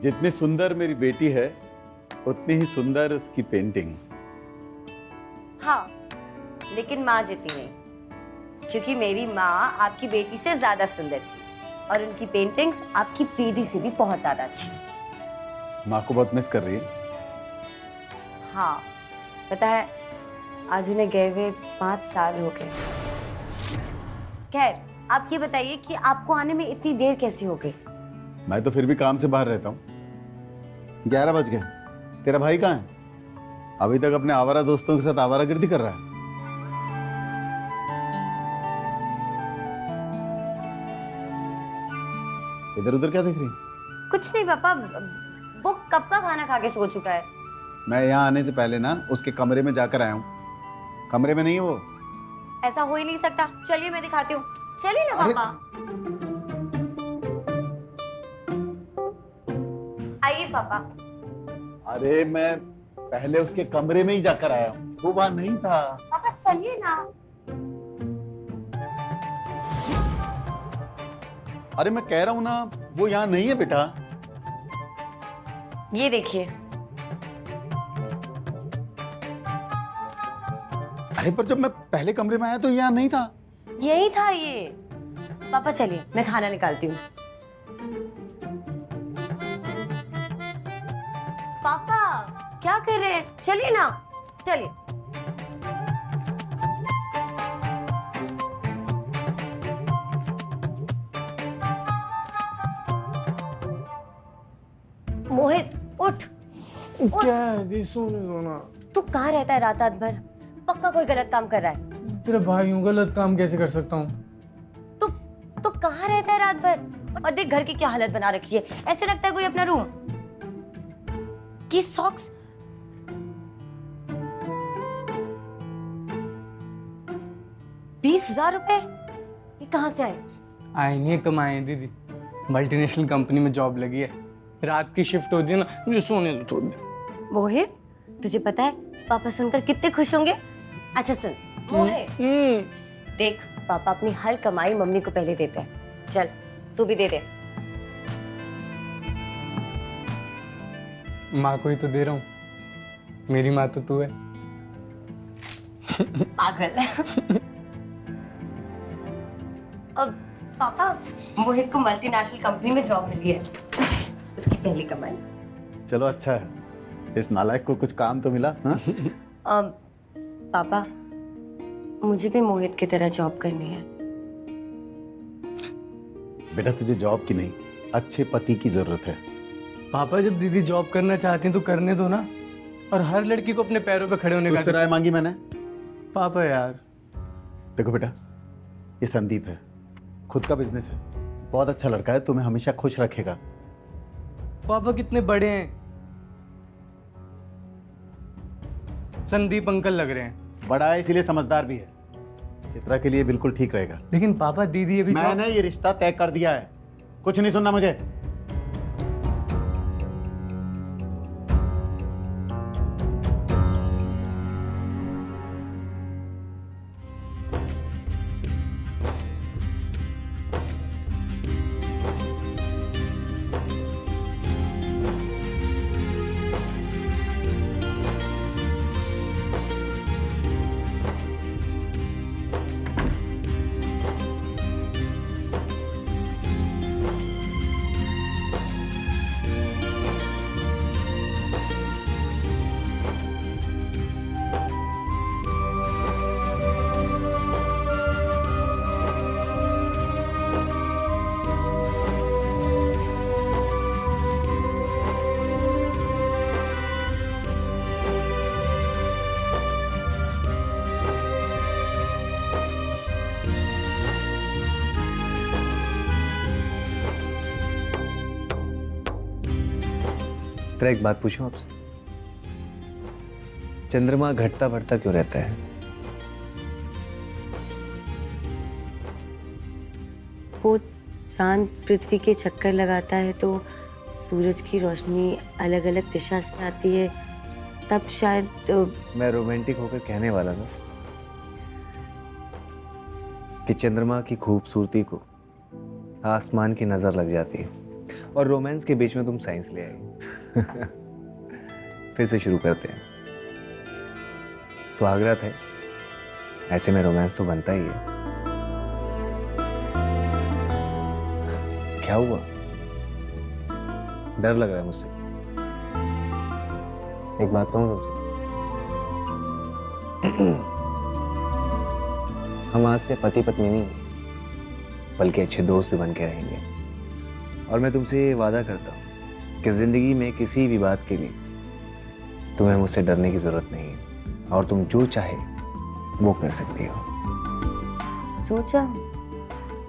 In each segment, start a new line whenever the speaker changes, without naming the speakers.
जितनी सुंदर मेरी बेटी है उतनी ही सुंदर उसकी पेंटिंग।
हाँ, लेकिन माँ जितनी नहीं, क्योंकि मेरी माँ आपकी बेटी से ज्यादा सुंदर थी और उनकी पेंटिंग्स आपकी बेटी से भी बहुत ज्यादा अच्छी।
माँ को बहुत मिस कर रही है।
हाँ, पता है आज उन्हें गए हुए 5 साल हो गए। खैर, आप ये बताइए कि आपको आने में इतनी देर कैसे हो गई?
मैं तो फिर भी काम से बाहर रहता हूँ। 11 बज गए। तेरा भाई कहाँ है? अभी तक अपने आवारा दोस्तों के साथ आवारागर्दी कर रहा है। इधर उधर क्या देख रही है?
कुछ नहीं पापा, वो कब का खाना खा के सो चुका है।
मैं यहाँ आने से पहले ना उसके कमरे में जाकर आया हूँ। कमरे में नहीं है वो।
ऐसा हो ही नहीं सकता। चलिए मैं दिखाती हूँ। चलिए ना पापा। आइए पापा।
अरे मैं पहले उसके कमरे में ही जाकर आया हूँ, वो वहां नहीं था।
पापा चलिए ना।
अरे मैं कह रहा हूँ ना, वो यहाँ नहीं है बेटा।
ये देखिए।
अरे पर जब मैं पहले कमरे में आया तो यहाँ नहीं था।
यही था ये। पापा चलिए मैं खाना निकालती हूँ। पापा क्या कर रहे हैं? चलिए ना, चलिए। मोहित उठ।
क्या है दी? सोने दो ना।
तू कहाँ रहता है रात रात भर? पक्का कोई गलत काम कर रहा है।
तेरे भाई हूँ, गलत काम कैसे कर सकता हूँ?
तू कहाँ रहता है रात भर? और देख घर की क्या हालत बना रखी है। ऐसे लगता है कोई अपना रूम। ये सॉक्स 20,000 रुपए ये कहाँ से आए?
आए नहीं कमाए हैं दीदी, मल्टीनेशनल कंपनी में जॉब लगी है। रात की शिफ्ट होती है ना, मुझे सोने दो थोड़ी देर।
मोहित तुझे पता है पापा सुनकर कितने खुश होंगे। अच्छा सुन मोहित, देख पापा अपनी हर कमाई मम्मी को पहले देते हैं। चल तू भी दे दे।
माँ को ही तो दे रहा हूँ, मेरी माँ तो तू है।
पागल। अब पापा मोहित को मल्टीनेशनल कंपनी में जॉब मिली है। उसकी पहली कमाई।
चलो अच्छा है, इस नालायक को कुछ काम तो मिला। हाँ?
पापा मुझे भी मोहित की तरह जॉब करनी है।
बेटा तुझे जॉब की नहीं, अच्छे पति की जरूरत है।
पापा जब दीदी जॉब करना चाहती हैं तो करने दो ना, और हर लड़की को अपने पैरों पे खड़े होने का।
तुझसे राय मांगी मैंने।
पापा यार
देखो बेटा, ये संदीप है, खुद का बिजनेस है, बहुत अच्छा लड़का है, तुम्हें हमेशा खुश रखेगा।
पापा कितने बड़े हैं, संदीप अंकल लग रहे हैं।
बड़ा है इसीलिए समझदार भी है, चित्रा के लिए बिल्कुल ठीक रहेगा।
लेकिन पापा दीदी अभी
मैंने ये रिश्ता तय कर दिया है, कुछ नहीं सुनना मुझे।
एक बात पूछूं आपसे, चंद्रमा घटता बढ़ता क्यों रहता है?
वो चांद पृथ्वी के चक्कर लगाता है तो सूरज की रोशनी अलग अलग दिशा से आती है, तब शायद तो...
मैं रोमांटिक होकर कहने वाला था कि चंद्रमा की खूबसूरती को आसमान की नजर लग जाती है और रोमांस के बीच में तुम साइंस ले आए। फिर से शुरू करते हैं। स्वागत है, ऐसे में रोमांस तो बनता ही है। क्या हुआ? डर लग रहा है मुझसे। एक बात कहूं तुमसे, हम आज से पति पत्नी नहीं बल्कि अच्छे दोस्त भी बन के रहेंगे। और मैं तुमसे ये वादा करता हूँ कि जिंदगी में किसी भी बात के लिए तुम्हें मुझसे डरने की जरूरत नहीं है और तुम जो चाहे वो कर सकती हो।
जो चाह।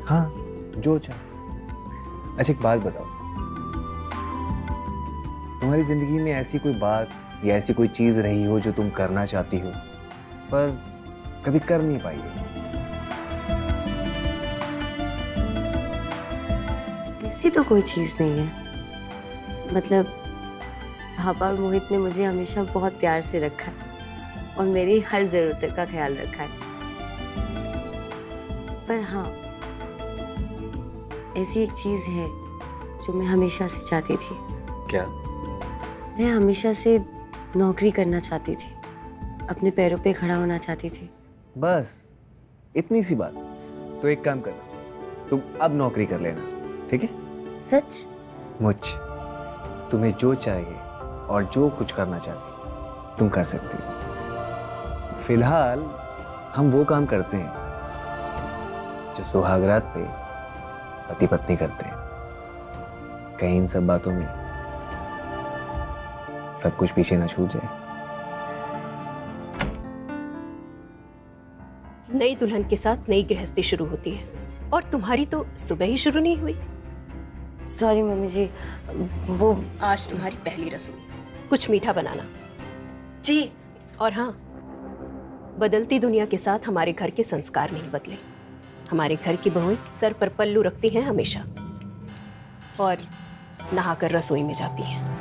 हाँ, जो चाहे। अच्छा एक बात बताओ, तुम्हारी जिंदगी में ऐसी कोई बात या ऐसी कोई चीज रही हो जो तुम करना चाहती हो पर कभी कर नहीं पाई हो?
ऐसी तो कोई चीज नहीं है। मतलब पापा और मोहित ने मुझे हमेशा बहुत प्यार से रखा है और मेरी हर जरूरत का ख्याल रखा है। पर हाँ, ऐसी एक चीज है जो मैं हमेशा से चाहती थी।
क्या?
मैं हमेशा से नौकरी करना चाहती थी, अपने पैरों पे खड़ा होना चाहती थी।
बस इतनी सी बात? तो एक काम करना, तुम अब नौकरी कर लेना, ठीक है?
सच?
मुझ तुम्हें जो चाहिए और जो कुछ करना चाहती तुम कर सकती हो। फिलहाल हम वो काम करते हैं जो सुहागरात पे पति पत्नी करते हैं। कहीं इन सब बातों में सब कुछ पीछे ना छूट जाए।
नई दुल्हन के साथ नई गृहस्थी शुरू होती है और तुम्हारी तो सुबह ही शुरू नहीं हुई।
सॉरी मम्मी जी, वो
आज तुम्हारी पहली रसोई, कुछ मीठा बनाना।
जी।
और हाँ, बदलती दुनिया के साथ हमारे घर के संस्कार नहीं बदले। हमारे घर की बहुएं सर पर पल्लू रखती हैं हमेशा और नहाकर रसोई में जाती हैं।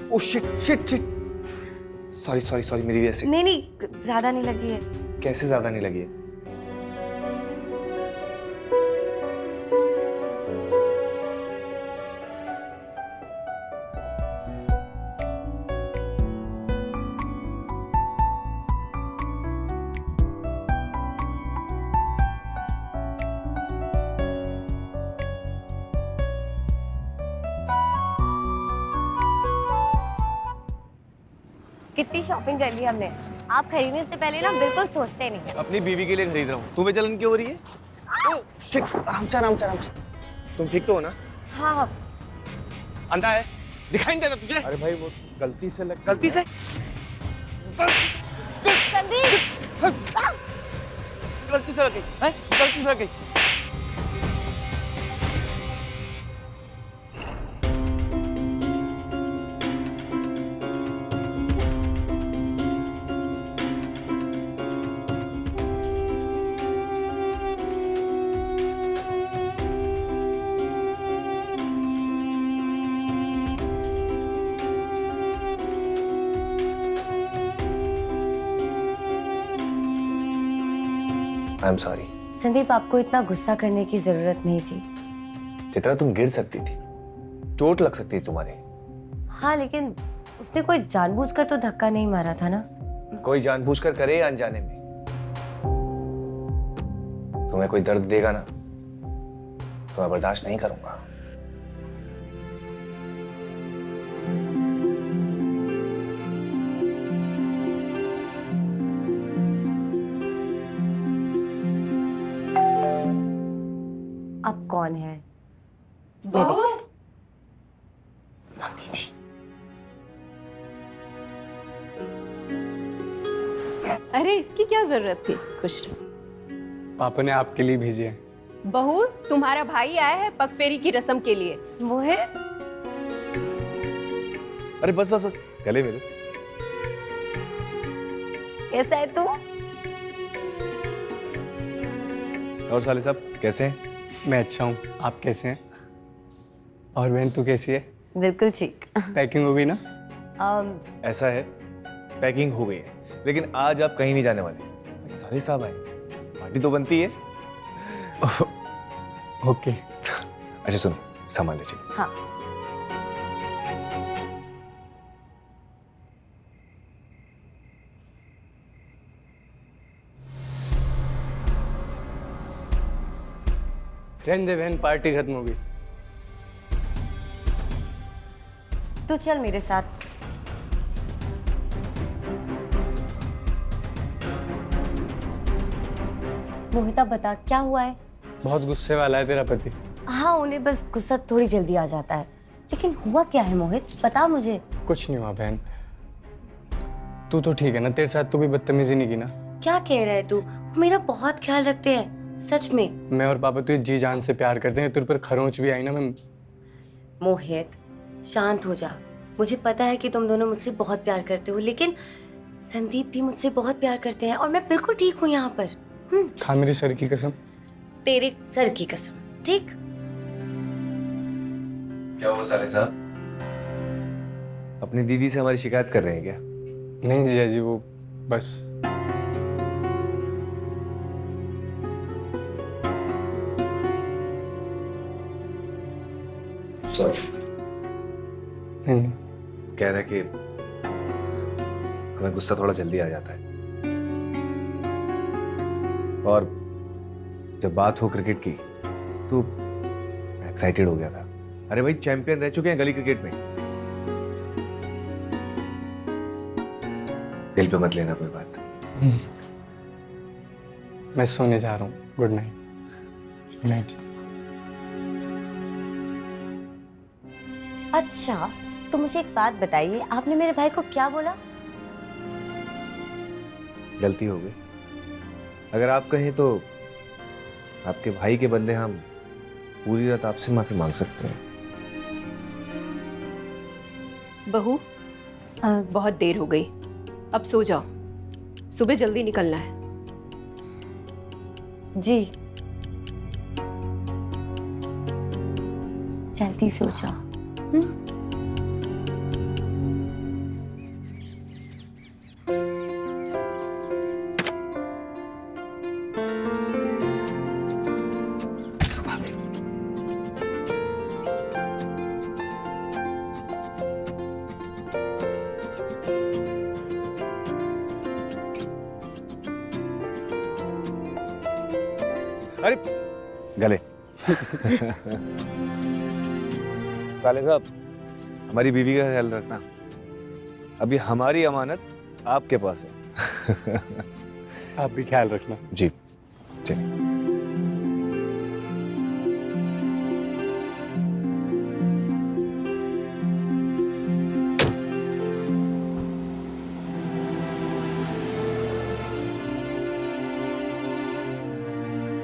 Oh shit shit shit, sorry sorry sorry, मेरी वजह से।
नहीं नहीं, ज्यादा नहीं लगी है।
कैसे ज्यादा नहीं लगी है?
कितनी शॉपिंग कर ली हमने। आप खरीदने से पहले ना बिल्कुल सोचते नहीं है।
अपनी बीवी के लिए खरीद रहा हूँ। तुम्हें जलन क्यों हो रही है? ओह शिट, आराम से आराम से आराम से। तुम ठीक तो हो ना?
हाँ हाँ।
अंधा है, दिखाई नहीं देता तुझे?
अरे भाई वो गलती से लग
गलती से?
संदीप!
गलती से लग गई है? गलती से लग गई। I am sorry.
संदीप, आपको इतना गुस्सा करने की जरूरत नहीं थी।
चित्रा तुम गिर सकती थी, चोट लग सकती थी तुम्हारे।
हाँ, लेकिन उसने कोई जानबूझकर तो धक्का नहीं मारा था ना।
कोई जानबूझकर करे या अनजाने में, तुम्हें कोई दर्द देगा ना तो मैं बर्दाश्त नहीं करूंगा।
अरे इसकी क्या जरूरत थी, खुश रहो।
पापा ने आपके लिए भेजे हैं।
बहू, तुम्हारा भाई आया है पगफेरी की रस्म के लिए।
मोहित,
अरे बस बस बस, गले मिलो।
कैसा है तू?
और साले साहब कैसे हैं?
मैं अच्छा हूँ, आप कैसे हैं? और बहन तू कैसी है?
बिल्कुल ठीक।
पैकिंग हो गई ना?
ऐसा है, पैकिंग हो गई है, लेकिन आज आप कहीं नहीं जाने वाले। साले साहब आए, पार्टी तो बनती है।
ओके।
अच्छा सुनो, सामान ले चलो।
हाँ।
रहने दे बहन, पार्टी खत्म हो गई।
तू चल मेरे साथ। मोहिता बता क्या हुआ है?
बहुत गुस्से वाला है तेरा पति।
हाँ, उन्हें बस गुस्सा थोड़ी जल्दी आ जाता है, लेकिन हुआ क्या है मोहित, बता मुझे।
कुछ नहीं हुआ बहन, तू तो ठीक है ना? तेरे साथ तो भी बदतमीजी नहीं की ना?
क्या कह रहा है तू? वो मेरा बहुत ख्याल रखते हैं, सच में।
मैं और पापा तुझे जी जान से प्यार करते हैं, तेरे पर खरोंच भी आई ना मैं।
मोहित शांत हो जा। मुझे पता है कि तुम दोनों मुझसे बहुत प्यार करते हो, लेकिन संदीप भी मुझसे बहुत प्यार करते हैं और मैं बिल्कुल ठीक हूँ यहाँ पर।
खा मेरी सर की कसम।
तेरे सर की कसम, ठीक?
क्या हुआ साले साहब? अपनी दीदी से हमारी शिकायत कर रहे हैं क्या?
नहीं जिया जी, वो बस।
सॉरी।
नहीं,
कह रहा है कि हमें गुस्सा थोड़ा जल्दी आ जाता है, और जब बात हो क्रिकेट की तो एक्साइटेड हो गया था। अरे भाई, चैंपियन रह चुके हैं गली क्रिकेट में। दिल पे मत लेना कोई बात।
मैं सोने जा रहा हूँ। Good night. Good night.
अच्छा, तो मुझे एक बात बताइए, आपने मेरे भाई को क्या बोला?
गलती हो गई। अगर आप कहें तो आपके भाई के बदले हम पूरी रात आपसे माफी मांग सकते हैं।
बहू, बहुत देर हो गई, अब सो जाओ, सुबह जल्दी निकलना है।
जी, जल्दी सो जाओ।
अरे गले। साले साहब, हमारी बीवी का ख्याल रखना। अभी हमारी अमानत आपके पास है।
आप भी ख्याल रखना।
जी चलिए।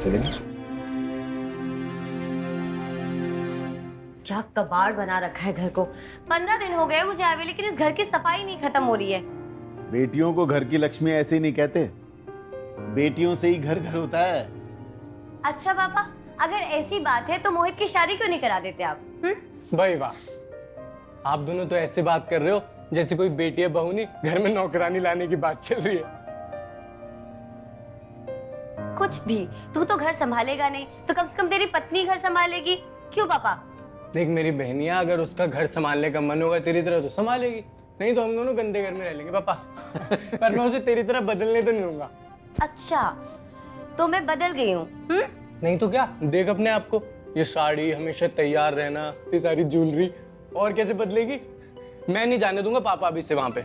चलिए।
क्या कबाड़ बना रखा है घर को। 15 दिन हो गए मुझे आए हुए, लेकिन इस घर की सफाई नहीं खत्म हो रही है।
बेटियों को घर की लक्ष्मी ऐसे ही नहीं कहते, बेटियों से ही घर घर होता है।
अच्छा पापा, अगर ऐसी बात है तो मोहित की शादी क्यों नहीं करा देते आप?
भाई वाह, आप दोनों तो ऐसे बात कर रहे हो जैसे कोई बेटी है बहू नहीं, घर में नौकरानी लाने की बात चल रही है।
कुछ भी, तू तो घर संभालेगा नहीं तो कम से कम तेरी पत्नी घर संभालेगी। क्यों पापा?
देख मेरी बहनिया, अगर उसका घर संभालने का मन होगा तेरी तरह तो संभालेगी, नहीं तो हम दोनों गंदे घर में रह लेंगे पापा। पर मैं उसे तेरी तरह बदलने तो नहीं दूंगा।
अच्छा, तो मैं बदल गई हूँ?
नहीं तो क्या, देख अपने आप को, ये साड़ी, हमेशा तैयार रहना, ये सारी ज्वेलरी, और कैसे बदलेगी? मैं नहीं जाने दूंगा पापा अभी से वहां पे।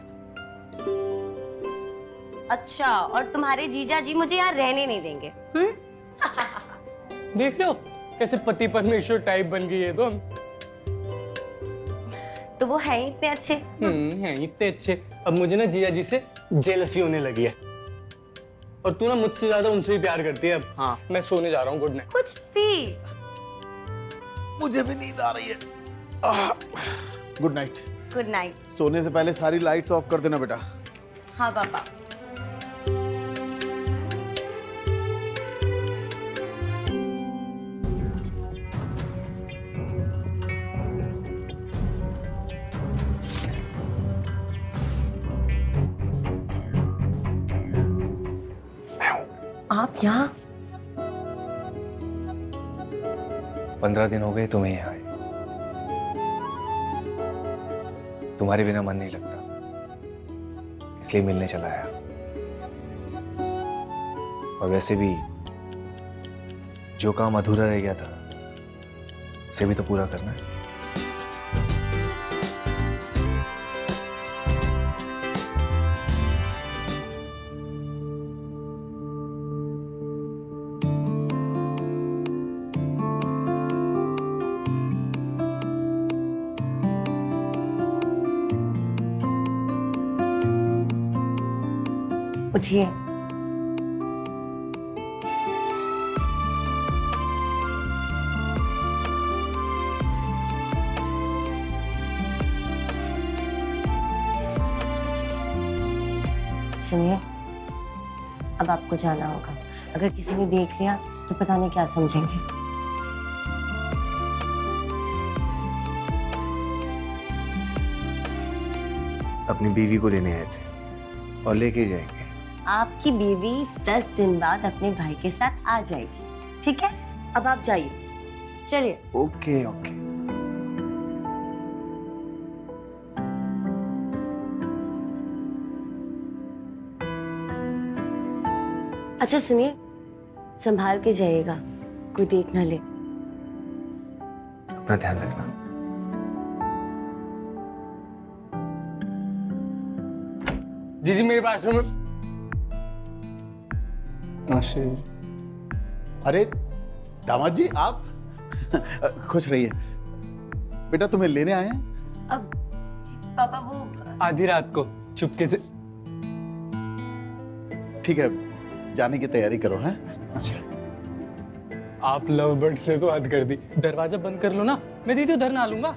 अच्छा, और तुम्हारे जीजा जी मुझे यहाँ रहने नहीं देंगे?
देख रहे हो कैसे पति परमेश्वर टाइप बन गई है तो हम।
तो वो है ही इतने अच्छे।
हैं इतने अच्छे, अब मुझे ना जीजा जी से जेलसी होने लगी है। और तू ना मुझसे ज्यादा उनसे ही प्यार करती है अब।
हाँ।
मैं सोने जा रहा हूँ, गुड नाइट।
कुछ भी।
मुझे भी नींद आ रही है। Good night.
Good night.
सोने से पहले सारी लाइट्स ऑफ कर देना बेटा।
हाँ पापा। आप यहाँ?
15 दिन हो गए तुम्हें यहाँ आए। तुम्हारे बिना मन नहीं लगता, इसलिए मिलने चला आया। और वैसे भी जो काम अधूरा रह गया था उसे भी तो पूरा करना है।
उठिए। सुनिए, अब आपको जाना होगा। अगर किसी ने देख लिया तो पता नहीं क्या समझेंगे।
अपनी बीवी को लेने आए थे और लेके जाएंगे।
आपकी बीवी 10 दिन बाद अपने भाई के साथ आ जाएगी, ठीक है? अब आप जाइए, चलिए।
Okay okay.
अच्छा सुनिए, संभाल के जाइएगा, कोई देख ना ले।
अपना ध्यान रखना।
दीदी मेरे बाथरूम में।
अरे दामाद जी, आप खुश रहिए। बेटा तुम्हें लेने आए हैं।
अब पापा वो
आधी रात को चुपके से।
ठीक है, जाने की तैयारी करो। हैं?
आप लव बर्ड्स ने तो हद कर दी। दरवाजा बंद कर लो ना, मैं दीदी उधर ना लूंगा।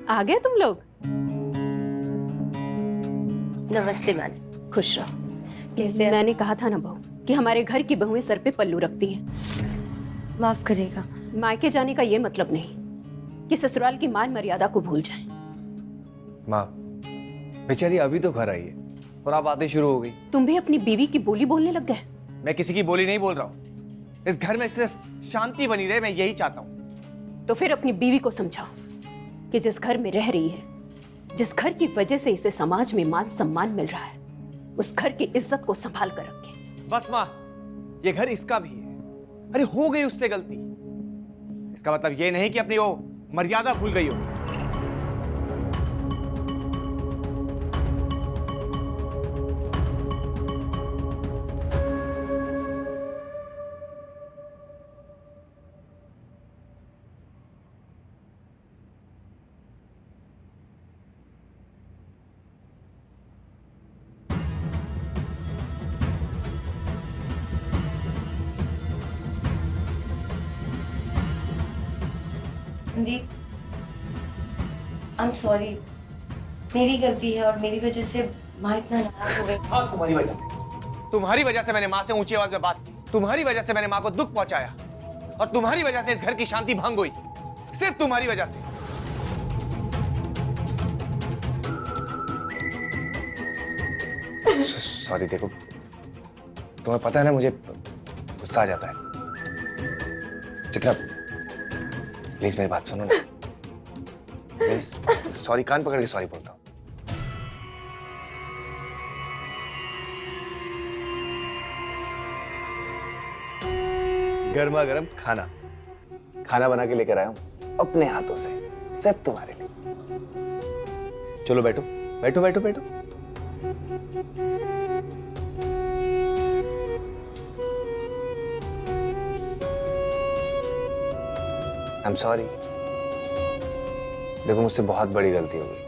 आ गए तुम लोग?
नमस्ते माँ जी।
खुश रहो।
कैसे हैं?
मैंने कहा था ना बहू कि हमारे घर की बहुएं सर पे पल्लू रखती हैं।
माफ करेगा।
मायके जाने का ये मतलब नहीं कि ससुराल की मान मर्यादा को भूल जाएं।
माँ, बेचारी अभी तो घर आई है और आप बातें शुरू हो गई।
तुम भी अपनी बीवी की बोली बोलने लग गए।
मैं किसी की बोली नहीं बोल रहा हूँ। इस घर में सिर्फ शांति बनी रहे, मैं यही चाहता हूँ।
तो फिर अपनी बीवी को समझाओ कि जिस घर में रह रही है, जिस घर की वजह से इसे समाज में मान सम्मान मिल रहा है, उस घर की इज्जत को संभाल कर रखे।
बस माँ, ये घर इसका भी है। अरे हो गई उससे गलती, इसका मतलब ये नहीं कि अपनी वो मर्यादा भूल गई हो।
संदीप, आई एम सॉरी, मेरी गलती है और मेरी वजह से माँ इतना नाराज हो गई।
हाँ, तुम्हारी वजह से मैंने माँ से ऊंची आवाज में बात की। तुम्हारी वजह से मैंने माँ को दुख पहुंचाया और तुम्हारी वजह से इस घर की शांति भंग हुई। सिर्फ तुम्हारी वजह से। सॉरी, देखो तुम्हें पता है ना, मुझे गुस्सा आ जाता है। चित्रा, प्लीज मेरी बात सुनो ना। प्लीज, सॉरी, कान पकड़ के सॉरी बोलता हूँ। गर्मा गर्म खाना बना के लेकर आया हूँ। अपने हाथों से, सिर्फ तुम्हारे लिए। चलो बैठो बैठो बैठो बैठो। I am sorry. देखो मुझसे बहुत बड़ी गलती हो गई।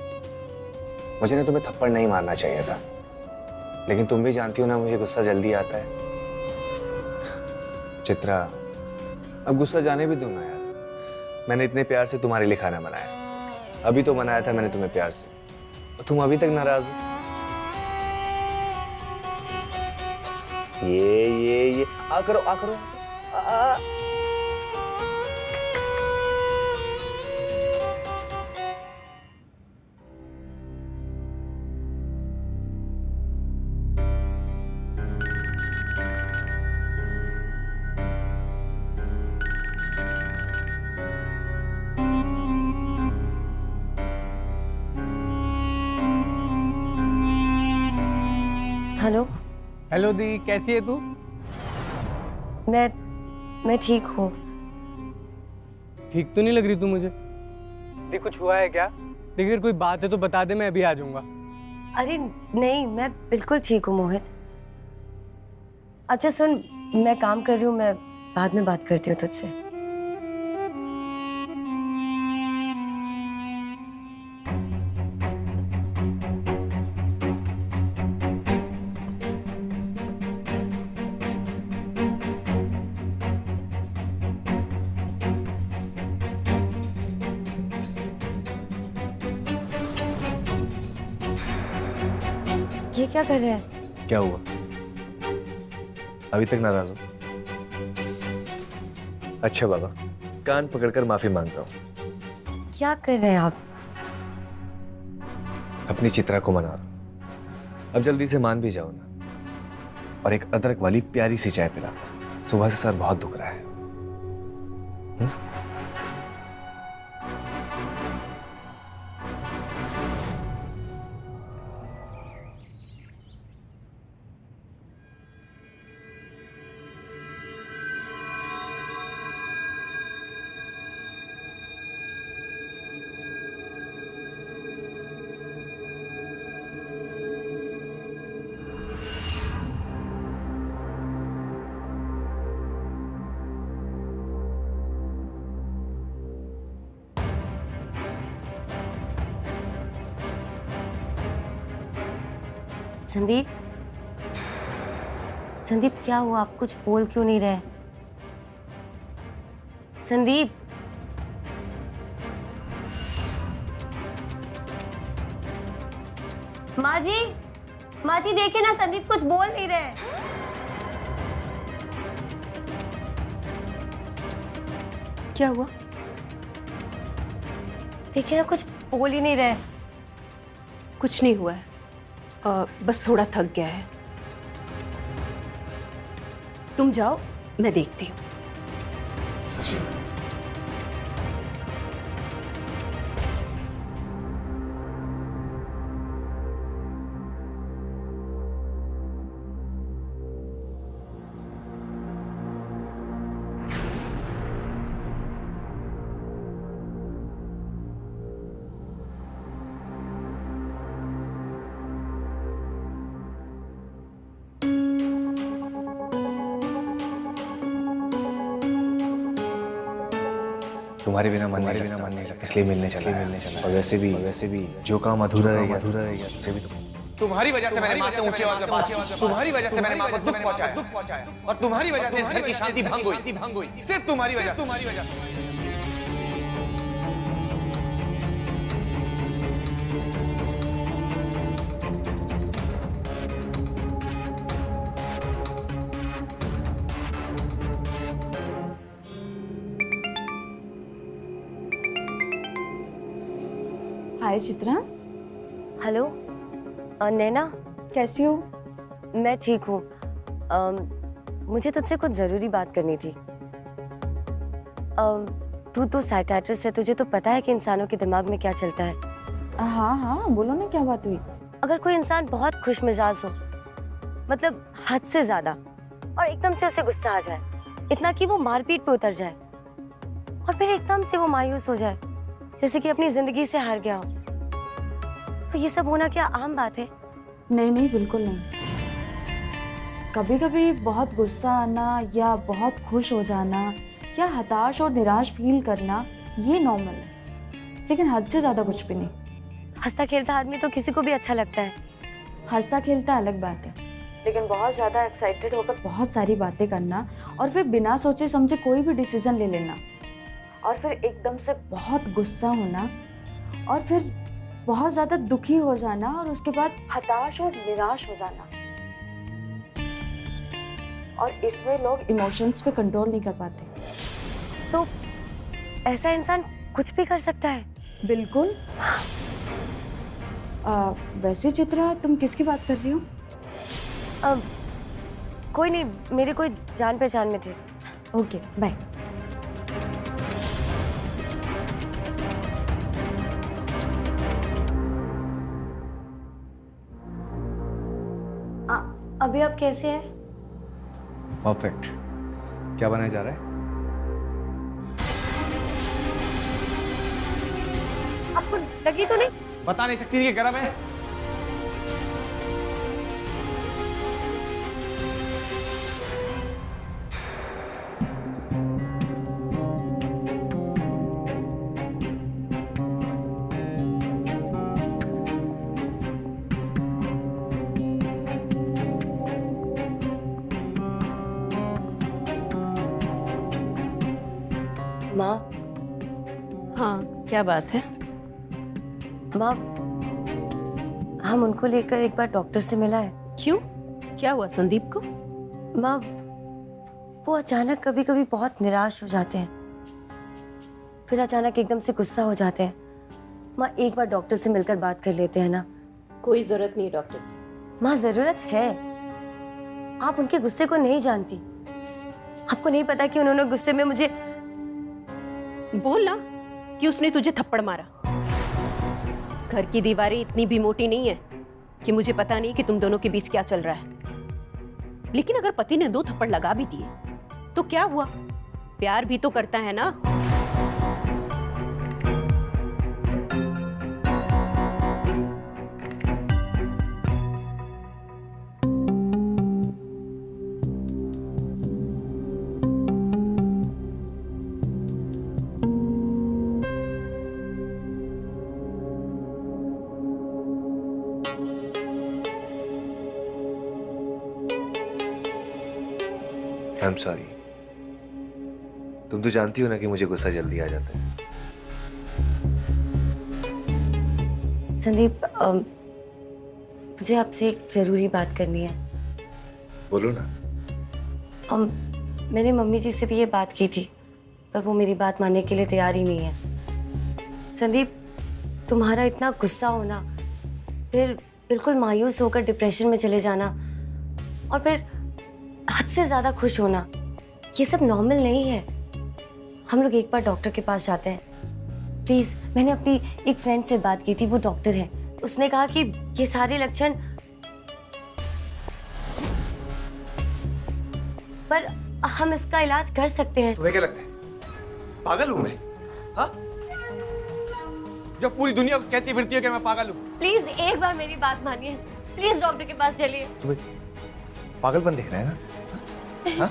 मुझे ना तुम्हें थप्पड़ नहीं मारना चाहिए था, लेकिन तुम भी जानती हो ना मुझे गुस्सा जल्दी आता है। चित्रा, अब गुस्सा जाने भी दो ना यार। मैंने इतने प्यार से तुम्हारे लिए खाना बनाया, अभी तो बनाया था मैंने तुम्हें प्यार से, और तुम अभी तक नाराज हो। ये आ करो आ करो आ।
हेलो।
हेलो दी, कैसी है तू?
मैं ठीक हूँ।
ठीक तो नहीं लग रही तू मुझे। दी कुछ हुआ है क्या? देखिए अगर कोई बात है तो बता दे, मैं अभी आ जाऊंगा।
अरे नहीं, मैं बिल्कुल ठीक हूँ मोहित। अच्छा सुन, मैं काम कर रही हूँ, मैं बाद में बात करती हूँ तुझसे। ये क्या कर रहे हैं?
क्या हुआ? अभी तक नाराज हो? अच्छा बाबा, कान पकड़कर माफी मांगता हूँ।
क्या कर रहे हैं आप?
अपनी चित्रा को मना रहा। अब जल्दी से मान भी जाओ ना, और एक अदरक वाली प्यारी सी चाय पिला। सुबह से सर बहुत दुख रहा है।
संदीप, संदीप क्या हुआ? आप कुछ बोल क्यों नहीं रहे? संदीप, माँ जी देखिए ना, संदीप कुछ बोल नहीं रहे।
क्या हुआ?
देखिए ना, कुछ बोल ही नहीं रहे।
कुछ नहीं हुआ है, बस थोड़ा थक गया है। तुम जाओ, मैं देखती हूँ।
तुम्हारे बिना मन नहीं लगता, इसलिए मिलने चला। और वैसे भी जो काम अधूरा रह गया उसे भी
तुम्हारी वजह से मैंने माँ से ऊंची आवाज में बात की। तुम्हारी वजह से मैंने माँ को दुख पहुंचाया, और तुम्हारी वजह से इस घर की शांति भंग हुई। सिर्फ तुम्हारी वजह से।
हाय चित्रा।
हेलो नैना,
कैसी हो?
मैं ठीक हूँ। मुझे तुझसे कुछ जरूरी बात करनी थी। तू तो साइकियाट्रिस्ट है, तुझे तो पता है कि इंसानों के दिमाग में क्या चलता है।
हाँ बोलो ना, क्या बात हुई?
अगर कोई इंसान बहुत खुश मिजाज हो, मतलब हद से ज्यादा, और एकदम से उसे गुस्सा आ जाए, इतना कि वो मारपीट पे उतर जाए, और फिर एकदम से वो मायूस हो जाए, जैसे कि अपनी जिंदगी से हार गया हो। तो ये सब होना क्या आम बात है?
नहीं नहीं, बिल्कुल नहीं। कभी कभी बहुत गुस्सा आना या बहुत खुश हो जाना या हताश और निराश फील करना ये नॉर्मल है, लेकिन हद से ज़्यादा कुछ भी नहीं।
हंसता खेलता आदमी तो किसी को भी अच्छा लगता है।
हंसता खेलता अलग बात है, लेकिन बहुत ज़्यादा एक्साइटेड होकर बहुत सारी बातें करना और फिर बिना सोचे समझे कोई भी डिसीजन ले लेना और फिर एकदम से बहुत गुस्सा होना और फिर बहुत ज़्यादा दुखी हो जाना और उसके बाद हताश और निराश हो जाना, और इसमें लोग इमोशंस पे कंट्रोल नहीं कर पाते।
तो ऐसा इंसान कुछ भी कर सकता है?
बिल्कुल। वैसे चित्रा, तुम किसकी बात कर रही हो?
कोई नहीं, मेरे कोई जान पहचान में थे।
Okay, bye.
अभी आप कैसे हैं?
परफेक्ट। क्या बनाया जा रहा है?
आपको लगी तो नहीं?
बता नहीं सकती कि गरम है।
माँ,
हाँ, क्या बात है?
माँ, हम उनको लेकर एक बार डॉक्टर से मिला है।
क्यों? क्या हुआ संदीप को?
माँ, वो अचानक कभी कभी बहुत निराश हो जाते हैं, फिर अचानक एकदम से गुस्सा हो जाते हैं। माँ, एक बार डॉक्टर से मिलकर बात कर लेते हैं ना?
कोई जरूरत नहीं डॉक्टर।
माँ, जरूरत है। आप उनके गुस्से को नहीं जानती। आपको नहीं पता कि उन्होंने गुस्से में मुझे
बोल ना कि उसने तुझे थप्पड़ मारा। घर की दीवारें इतनी भी मोटी नहीं है कि मुझे पता नहीं कि तुम दोनों के बीच क्या चल रहा है। लेकिन अगर पति ने 2 थप्पड़ लगा भी दिए तो क्या हुआ? प्यार भी तो करता है ना।
I am sorry. तुम तो जानती हो ना कि मुझे गुस्सा जल्दी आ जाता है।
संदीप, मुझे आपसे एक जरूरी बात करनी है।
बोलो ना।
मैंने मम्मी जी से भी ये बात की थी, पर वो मेरी बात मानने के लिए तैयार ही नहीं है। संदीप, तुम्हारा इतना गुस्सा होना, फिर बिल्कुल मायूस होकर डिप्रेशन में चले जाना और फिर हद से ज्यादा खुश होना, ये सब नॉर्मल नहीं है। हम लोग एक बार डॉक्टर के पास जाते हैं प्लीज। मैंने अपनी एक फ्रेंड से बात की थी, वो डॉक्टर है। उसने कहा कि ये सारे लक्षण, पर हम इसका इलाज कर सकते हैं।
तुम्हें क्या लगता है पागल हूं मैं? हाँ, जब पूरी दुनिया कहती फिरती है कि मैं पागल हूं।
प्लीज एक बार मेरी बात मानिए, प्लीज डॉक्टर के पास चलिए।
तुम्हें पागलपन दिख रहा है ना? हाँ?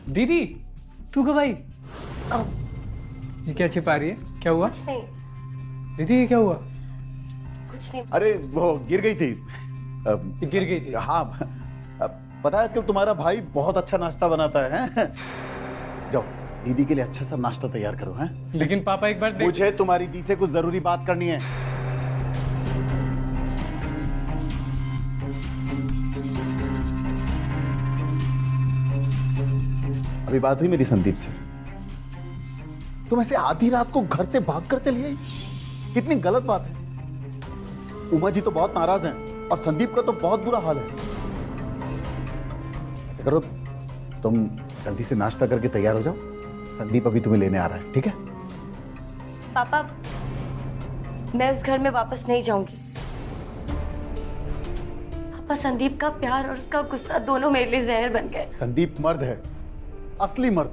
दीदी, तू कब आई?
ओ,
ये क्या छिपा रही है? क्या हुआ?
कुछ नहीं,
दीदी ये क्या हुआ?
कुछ नहीं।
अरे वो गिर गई थी।
ये गिर गई थी?
हाँ, पता है आजकल तुम्हारा भाई बहुत अच्छा नाश्ता बनाता है। जाओ दीदी के लिए अच्छा सा नाश्ता तैयार करो। हैं?
लेकिन पापा एक बार देख।
मुझे तुम्हारी दी से कुछ जरूरी बात करनी है। अभी बात हुई मेरी संदीप से। तुम ऐसे आधी रात को घर से भागकर चली आई, कितनी गलत बात है। उमा जी तो बहुत नाराज हैं और संदीप का तो बहुत बुरा हाल है। ऐसे करो, तुम जल्दी से नाश्ता करके तैयार हो जाओ, संदीप अभी तुम्हें लेने आ रहा है, ठीक है?
पापा, मैं उस घर में वापस नहीं जाऊंगी। पापा, संदीप का प्यार और उसका गुस्सा दोनों मेरे लिए जहर बन गए।
संदीप मर्द है, असली मर्द।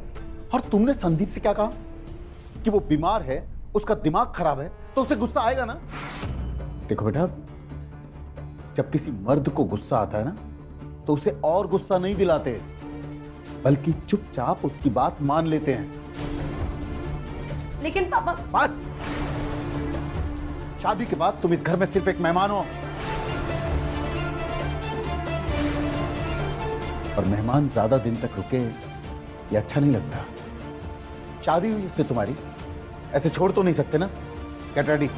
और तुमने संदीप से क्या कहा कि वो बीमार है, उसका दिमाग खराब है, तो उसे गुस्सा आएगा ना? देखो बेटा, जब किसी मर्द को गुस्सा आता है ना, तो उसे और गुस्सा नहीं दिलाते, बल्कि चुपचाप उसकी बात मान लेते हैं।
लेकिन पापा,
बस, शादी के बाद तुम इस घर में सिर्फ एक मेहमान हो, और मेहमान ज्यादा दिन तक रुके ये अच्छा नहीं लगता। शादी हुई उससे तुम्हारी, ऐसे छोड़ तो नहीं सकते ना? Get ready.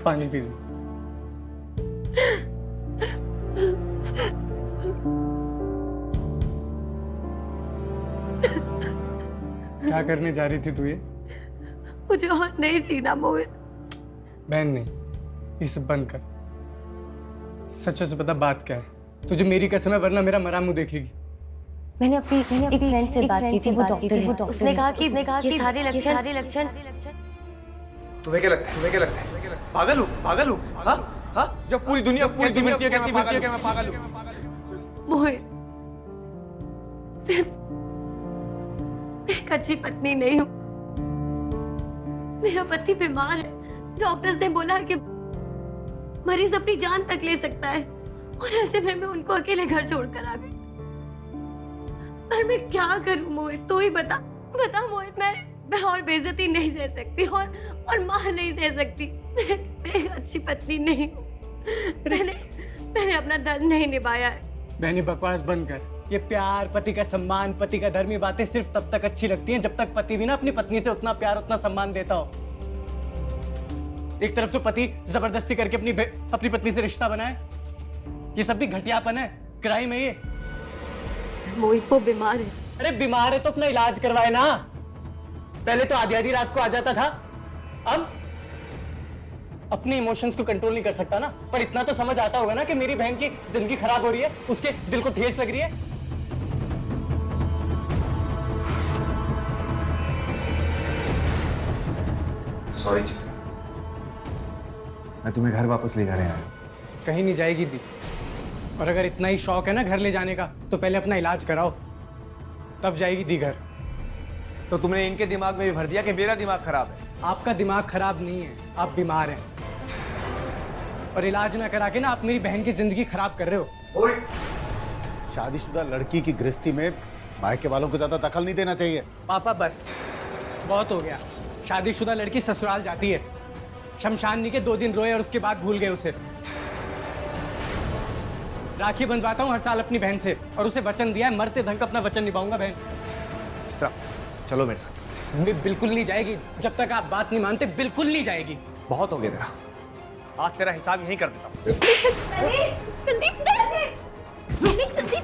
पानी पी लो। क्या करने जा रही थी तू ये?
मुझे और नहीं जीना मोहित।
बहन नहीं, ये सब बंद कर। सच से बता बात क्या है? तुझे मेरी कसम है, वरना मेरा मरा मुंह देखेगी।
मैंने अपनी एक फ्रेंड से बात की थी, वो डॉक्टर है। उसने कहा कि सारे लक्षण
तुम्हें क्या लगता है? पागल हूँ? हाँ? जब पूरी दुनिया कहती है कि मैं पागल हूँ।
मोहित, मैं एक अच्छी पत्नी नहीं हूँ। मेरा पति बीमार है, डॉक्टर्स ने बोला कि मरीज अपनी जान तक ले सकता है, और ऐसे में मैं उनको अकेले घर छोड़कर आ गई। पर मैं क्या करूं मोहित, तू ही बता मोहित। मैं और बेइज्जती नहीं सह सकती, और मार नहीं सह सकती। मैं एक अच्छी पत्नी नहीं हूँ। मैंने अपना धर्म नहीं निभाया है।
बहनी, बकवास बंद कर। ये प्यार, पति का सम्मान, पति का धर्म, ये बातें सिर्फ तब तक अच्छी लगती हैं जब तक पति भी ना अपनी पत्नी से उतना प्यार, उतना सम्मान देता हो। एक तरफ तो पति जबरदस्ती करके अपनी पत्नी से रिश्ता बनाए, ये सब भी घटियापन है, क्राइम है ये।
मोहित, वो बीमार है।
अरे बीमार है तो अपना इलाज करवाए ना। पहले तो आधी रात को आ जाता था, अब अपने इमोशंस को कंट्रोल नहीं कर सकता ना। पर इतना तो समझ आता होगा ना कि मेरी बहन की जिंदगी खराब हो रही है, उसके दिल को ठेस लग रही है।
सॉरी,
मैं तुम्हें घर वापस ले जा रहा हूँ।
कहीं नहीं जाएगी दी। और अगर इतना ही शौक है ना घर ले जाने का, तो पहले अपना इलाज कराओ, तब जाएगी दी घर।
तो तुमने इनके दिमाग में भी भर दिया कि मेरा दिमाग खराब है।
आपका दिमाग खराब नहीं है, आप बीमार हैं। और इलाज ना करा के ना आप मेरी बहन की जिंदगी खराब कर रहे हो।
शादीशुदा लड़की की गृहस्थी में मायके वालों को ज्यादा दखल नहीं देना चाहिए।
पापा बस, बहुत हो गया। शादीशुदा लड़की ससुराल जाती है, शमशानी के 2 दिन रोए और उसके बाद भूल गए उसे। राखी बंधवाता हूँ हर साल अपनी बहन से, और उसे वचन दिया है मरते दम अपना वचन निभाऊंगा। बहन
चलो मेरे साथ।
बिल्कुल नहीं जाएगी, जब तक आप बात नहीं मानते बिल्कुल नहीं जाएगी।
बहुत हो गया तेरा, आज तेरा हिसाब यहीं कर देता हूँ।
संदीप, नहीं संदीप।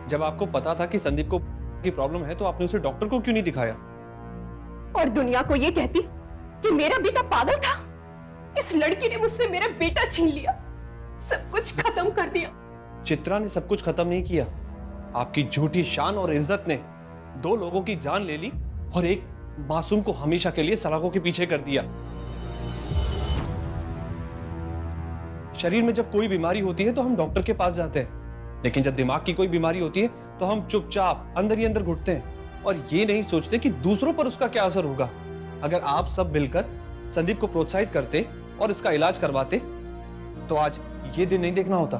जब आपको पता था कि संदीप को की प्रॉब्लम है तो आपने उसे डॉक्टर को क्यों नहीं दिखाया?
और दुनिया को ये कहती कि मेरा बेटा पागल था। इस लड़की ने मुझसे मेरा बेटा छीन लिया, सब कुछ खत्म कर दिया।
चित्रा ने सब कुछ खत्म नहीं किया। आपकी झूठी शान और इज्जत ने 2 लोगों की जान ले ली और एक मासूम को हमेशा के लिए सलाखों के पीछे कर दिया। शरीर में जब कोई बीमारी होती है तो हम डॉक्टर के पास जाते हैं, लेकिन जब दिमाग की कोई बीमारी होती है तो हम चुपचाप अंदर ही अंदर घुटते हैं और ये नहीं सोचते कि दूसरों पर उसका क्या असर होगा। अगर आप सब मिलकर संदीप को प्रोत्साहित करते और इसका इलाज करवाते तो आज ये दिन नहीं देखना होता।